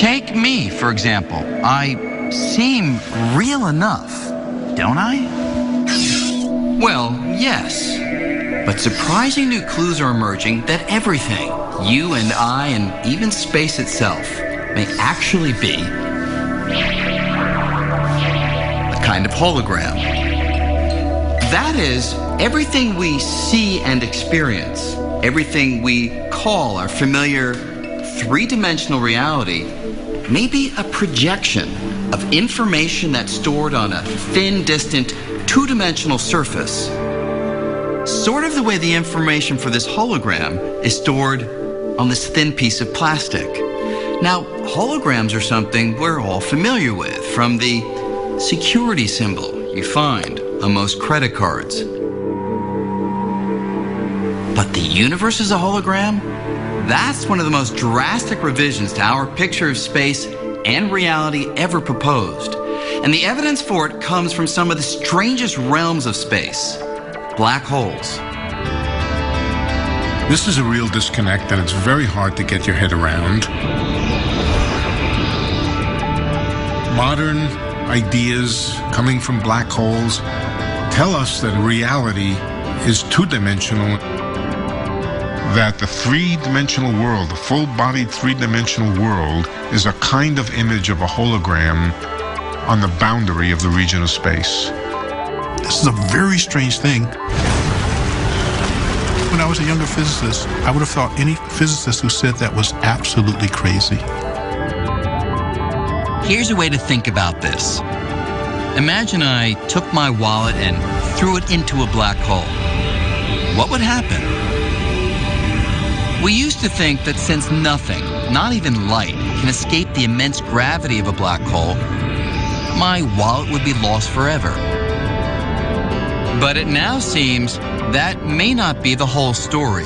Take me, for example. I seem real enough, don't I? Well, yes. But surprising new clues are emerging that everything, you and I and even space itself, may actually be a kind of hologram. That is, everything we see and experience, everything we call our familiar three-dimensional reality, may be a projection of information that's stored on a thin, distant, two-dimensional surface. Sort of the way the information for this hologram is stored on this thin piece of plastic. Now, holograms are something we're all familiar with, from the security symbol you find on most credit cards. But the universe is a hologram? That's one of the most drastic revisions to our picture of space and reality ever proposed. And the evidence for it comes from some of the strangest realms of space, black holes. This is a real disconnect, and it's very hard to get your head around. Modern ideas coming from black holes tell us that reality is two-dimensional, that the three-dimensional world, the full-bodied three-dimensional world, is a kind of image of a hologram on the boundary of the region of space. This is a very strange thing. When I was a younger physicist, I would have thought any physicist who said that was absolutely crazy. Here's a way to think about this. Imagine I took my wallet and threw it into a black hole. What would happen? We used to think that since nothing, not even light, can escape the immense gravity of a black hole, my wallet would be lost forever. But it now seems that may not be the whole story.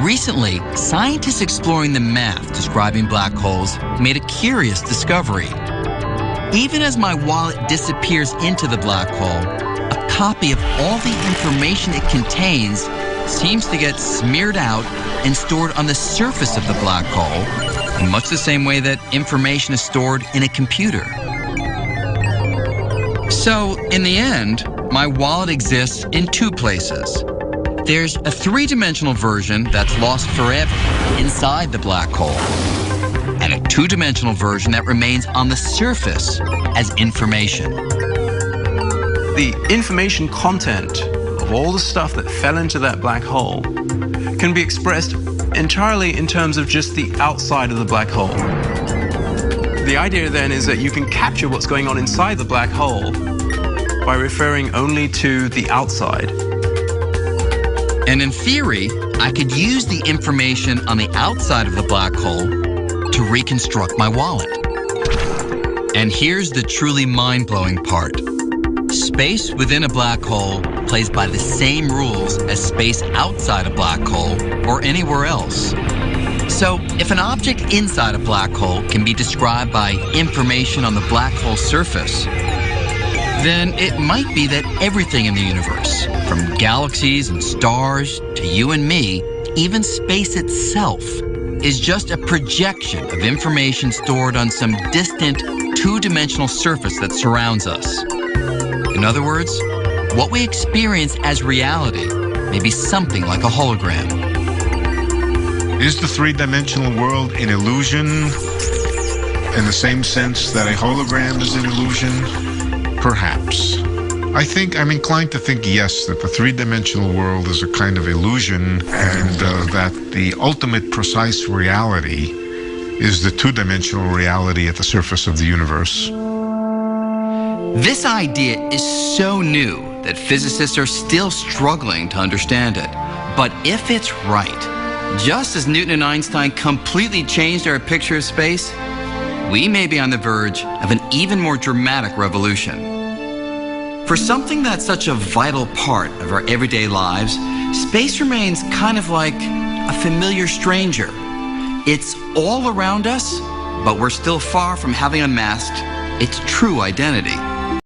Recently, scientists exploring the math describing black holes made a curious discovery. Even as my wallet disappears into the black hole, a copy of all the information it contains seems to get smeared out and stored on the surface of the black hole, in much the same way that information is stored in a computer. So, in the end, my wallet exists in two places. There's a three-dimensional version that's lost forever inside the black hole, and a two-dimensional version that remains on the surface as information. The information content of all the stuff that fell into that black hole can be expressed entirely in terms of just the outside of the black hole. The idea then is that you can capture what's going on inside the black hole by referring only to the outside. And in theory, I could use the information on the outside of the black hole to reconstruct my wallet. And here's the truly mind-blowing part. Space within a black hole plays by the same rules as space outside a black hole or anywhere else. So, if an object inside a black hole can be described by information on the black hole surface, then it might be that everything in the universe, from galaxies and stars to you and me, even space itself, is just a projection of information stored on some distant two-dimensional surface that surrounds us. In other words, what we experience as reality may be something like a hologram. Is the three-dimensional world an illusion in the same sense that a hologram is an illusion? Perhaps. I'm inclined to think yes, that the three-dimensional world is a kind of illusion, and that the ultimate precise reality is the two-dimensional reality at the surface of the universe. This idea is so new that physicists are still struggling to understand it. But if it's right, just as Newton and Einstein completely changed our picture of space, we may be on the verge of an even more dramatic revolution. For something that's such a vital part of our everyday lives, space remains kind of like a familiar stranger. It's all around us, but we're still far from having unmasked its true identity.